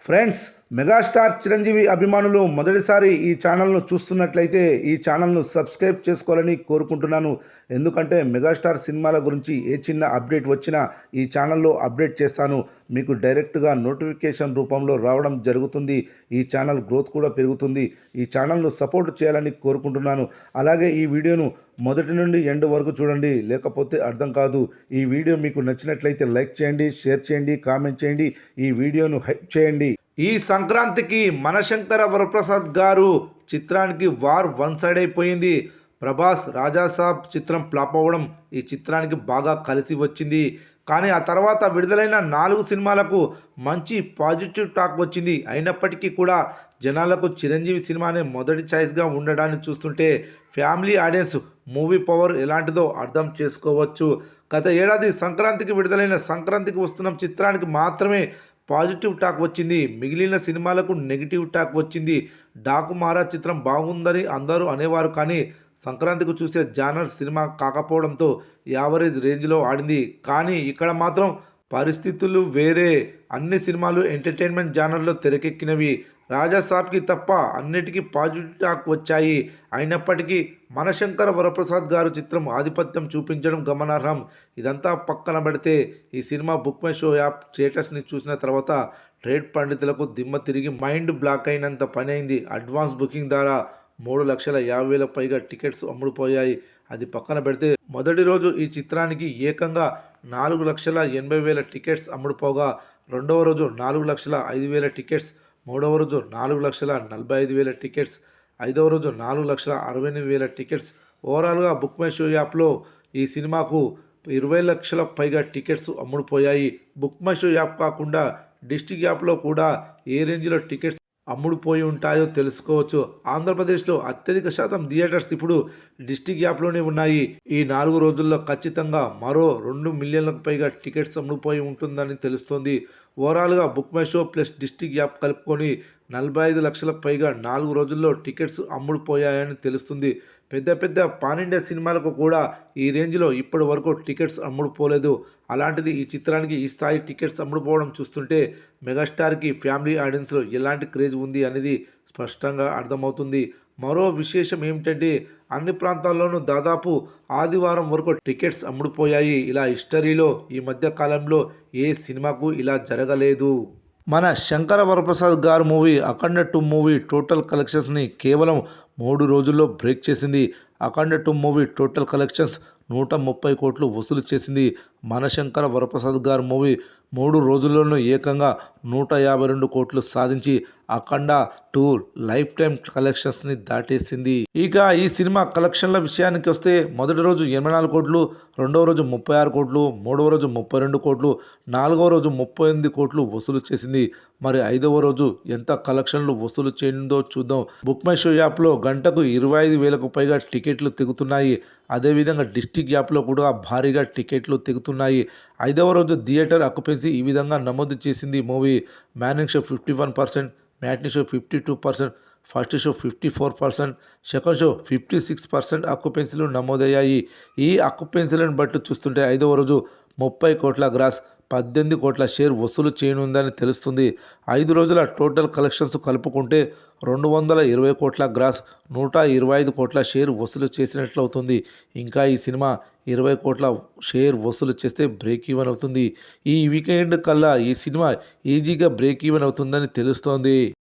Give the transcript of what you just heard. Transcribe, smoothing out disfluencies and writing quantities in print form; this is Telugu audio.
ఫ్రెండ్స్, మెగాస్టార్ చిరంజీవి అభిమానులు మొదటిసారి ఈ ఛానల్ను చూస్తున్నట్లయితే ఈ ఛానల్ను సబ్స్క్రైబ్ చేసుకోవాలని కోరుకుంటున్నాను. ఎందుకంటే మెగాస్టార్ సినిమాల గురించి ఏ చిన్న అప్డేట్ వచ్చినా ఈ ఛానల్లో అప్డేట్ చేస్తాను. మీకు డైరెక్ట్గా నోటిఫికేషన్ రూపంలో రావడం జరుగుతుంది. ఈ ఛానల్ గ్రోత్ కూడా పెరుగుతుంది. ఈ ఛానల్ను సపోర్ట్ చేయాలని కోరుకుంటున్నాను. అలాగే ఈ వీడియోను మొదటి నుండి ఎండ్ వరకు చూడండి, లేకపోతే అర్థం కాదు. ఈ వీడియో మీకు నచ్చినట్లయితే లైక్ చేయండి, షేర్ చేయండి, కామెంట్ చేయండి, ఈ వీడియోను హైప్ చేయండి. ఈ సంక్రాంతికి మనశంకర వరప్రసాద్ గారు చిత్రానికి వార్ వన్ సైడ్ అయిపోయింది. ప్రభాస్ రాజాసాబ్ చిత్రం ఫ్లాప్ అవ్వడం ఈ చిత్రానికి బాగా కలిసి వచ్చింది. కానీ ఆ తర్వాత విడుదలైన 4 సినిమాలకు మంచి పాజిటివ్ టాక్ వచ్చింది. అయినప్పటికీ కూడా జనాలకు చిరంజీవి సినిమానే మొదటి ఛాయిస్గా ఉండడాన్ని చూస్తుంటే ఫ్యామిలీ ఆడియన్స్ మూవీ పవర్ ఎలాంటిదో అర్థం చేసుకోవచ్చు. గత ఏడాది సంక్రాంతికి విడుదలైన సంక్రాంతికి వస్తున్న చిత్రానికి మాత్రమే పాజిటివ్ టాక్ వచ్చింది. మిగిలిన సినిమాలకు నెగిటివ్ టాక్ వచ్చింది. డాకు మారా చిత్రం బాగుందని అందరూ అనేవారు, కానీ సంక్రాంతికి చూసే జానర్ సినిమా కాకపోవడంతో యావరేజ్ రేంజ్లో ఆడింది. కానీ ఇక్కడ మాత్రం పరిస్థితులు వేరే. అన్ని సినిమాలు ఎంటర్టైన్మెంట్ జానర్లో తెరకెక్కినవి. రాజాసాబ్కి తప్ప అన్నిటికీ పాజిటివ్ టాక్ వచ్చాయి. అయినప్పటికీ మనశంకర వరప్రసాద్ గారు చిత్రం ఆధిపత్యం చూపించడం గమనార్హం. ఇదంతా పక్కన పెడితే ఈ cinema BookMyShow app స్టేటస్ని చూసిన తర్వాత ట్రేడ్ పండితులకు దిమ్మ తిరిగి మైండ్ బ్లాక్ అయినంత పని అయింది. అడ్వాన్స్ బుకింగ్ ద్వారా 3,50,000 పైగా టికెట్స్ అమ్ముడుపోయాయి. అది పక్కన పెడితే మొదటి రోజు ఈ చిత్రానికి ఏకంగా 4,80,000 టికెట్స్ అమ్ముడుపోగా, రెండవ రోజు 4,05,000 టికెట్స్, మూడవ రోజు 4,45,000 టికెట్స్, ఐదవ రోజు 4,68,000 టికెట్స్. ఓవరాల్గా బుక్ మై షో యాప్లో ఈ సినిమాకు 20 లక్షల పైగా టికెట్స్ అమ్ముడుపోయాయి. బుక్ మై షో యాప్ కాకుండా డిస్ట్రిక్ట్ యాప్లో కూడా ఏ రేంజ్లో టికెట్స్ అమ్ముడుపోయి ఉంటాయో తెలుసుకోవచ్చు. ఆంధ్రప్రదేశ్లో అత్యధిక శాతం థియేటర్స్ ఇప్పుడు డిస్ట్రిక్ట్ యాప్లోనే ఉన్నాయి. ఈ 4 రోజుల్లో ఖచ్చితంగా మరో 2 మిలియన్లకు పైగా టికెట్స్ అమ్ముడుపోయి ఉంటుందని తెలుస్తోంది. ఓవరాల్గా book my show plus district app కలుపుకొని 45 లక్షలకు పైగా 4 రోజుల్లో టికెట్స్ అమ్ముడుపోయాయని తెలుస్తుంది. పెద్ద పెద్ద పాన్ ఇండియా సినిమాలకు కూడా ఈ రేంజ్లో ఇప్పటి వరకు టికెట్స్ అమ్ముడుపోలేదు. అలాంటిది ఈ చిత్రానికి ఈ స్థాయి టికెట్స్ అమ్ముడుపోవడం చూస్తుంటే మెగాస్టార్కి ఫ్యామిలీ ఆడియన్స్లో ఎలాంటి క్రేజ్ ఉంది అనేది స్పష్టంగా అర్థమవుతుంది. మరో విశేషం ఏమిటంటే అన్ని ప్రాంతాల్లోనూ దాదాపు ఆదివారం వరకు టికెట్స్ అమ్ముడుపోయాయి. ఇలా హిస్టరీలో ఈ మధ్య కాలంలో ఏ సినిమాకు ఇలా జరగలేదు. మన శంకర వరప్రసాద్ గారు మూవీ అఖండ 2 మూవీ టోటల్ కలెక్షన్స్ని కేవలం 3 రోజుల్లో బ్రేక్ చేసింది. అఖండ 2 మూవీ టోటల్ కలెక్షన్స్ 130 కోట్లు వసూలు చేసింది. మన శంకర వరప్రసాద్ గారు మూవీ 3 రోజుల్లోనూ ఏకంగా 152 కోట్లు సాధించి అఖండ 2 లైఫ్ టైం కలెక్షన్స్ని దాటేసింది. ఇక ఈ సినిమా కలెక్షన్ల విషయానికి వస్తే మొదటి రోజు 84 కోట్లు, రెండవ రోజు 36 కోట్లు, మూడవ రోజు 32 కోట్లు, నాలుగవ రోజు 38 కోట్లు వసూలు చేసింది. మరి ఐదవ రోజు ఎంత కలెక్షన్లు వసూలు చేయిందో చూద్దాం. బుక్ మై షో యాప్లో గంటకు 25,000కు పైగా టికెట్లు తెగుతున్నాయి. అదేవిధంగా డిస్ట్రిక్ట్ యాప్లో కూడా భారీగా టికెట్లు తెగుతున్నాయి. ఐదవ రోజు థియేటర్ ఆక్యుపెన్సీ ఈ విధంగా నమోదు చేసింది movie. Morning show 51%, matinee show 52%, first show 54%, second show 56% ఆక్యుపెన్సీలు నమోదయ్యాయి. ఈ ఆక్యుపెన్సీలను బట్టి చూస్తుంటే ఐదవ రోజు 30 కోట్ల గ్రాస్, 18 కోట్ల షేర్ వసూలు చేయనుందని తెలుస్తుంది. 5 రోజుల టోటల్ కలెక్షన్స్ కలుపుకుంటే 220 కోట్ల గ్రాస్, 125 కోట్ల షేర్ వసూలు చేసినట్లవుతుంది. ఇంకా ఈ సినిమా 20 కోట్ల షేర్ వసూలు చేస్తే బ్రేక్ ఈవెన్ అవుతుంది. ఈ వీకెండ్ కల్లా ఈ సినిమా ఈజీగా బ్రేక్ ఈవెన్ అవుతుందని తెలుస్తోంది.